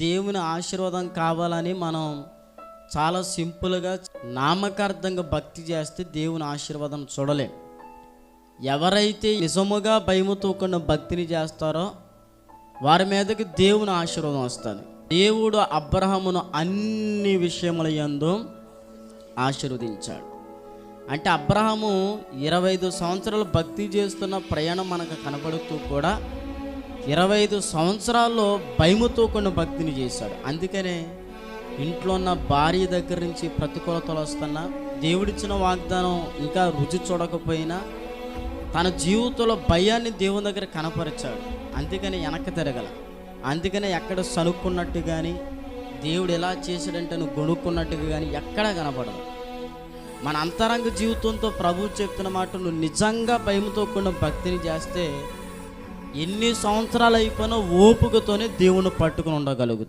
దేవుని ఆశీర్వాదం కావాలని మనం చాలా సింపుల్గా నామకార్థంగా భక్తి చేస్తే దేవుని ఆశీర్వాదం చూడలేం. ఎవరైతే నిజముగా భయముతో కూడిన భక్తిని చేస్తారో వారి మీదకి దేవుని ఆశీర్వాదం వస్తుంది. దేవుడు అబ్రహామును అన్ని విషయముల యందు ఆశీర్వదించాడు. అంటే అబ్రహాము 25 సంవత్సరాలు భక్తి చేస్తున్న ప్రయాణం మనకు కనబడుతూ కూడా 25 సంవత్సరాల్లో భయముతో కూడిన భక్తిని చేశాడు. అందుకనే ఇంట్లో ఉన్న భార్య దగ్గర నుంచి ప్రతికూలతలు వస్తున్నా, దేవుడిచ్చిన వాగ్దానం ఇంకా రుచి చూడకపోయినా తన జీవితంలో భయాన్ని దేవుని దగ్గర కనపరిచాడు. అందుకని వెనక్కి తిరగల. అందుకనే ఎక్కడ సనుక్కున్నట్టు కానీ, దేవుడు ఎలా చేశాడంటే నువ్వు గొనుక్కున్నట్టుగా కానీ ఎక్కడా కనపడదు. మన అంతరంగ జీవితంతో ప్రభువు చెప్తున్న మాట, నువ్వు నిజంగా భయంతో కూడిన భక్తిని చేస్తే ఎన్ని సంవత్సరాలు అయిపోయినా ఓపికతోనే దేవుని పట్టుకుని ఉండగలుగుతావు.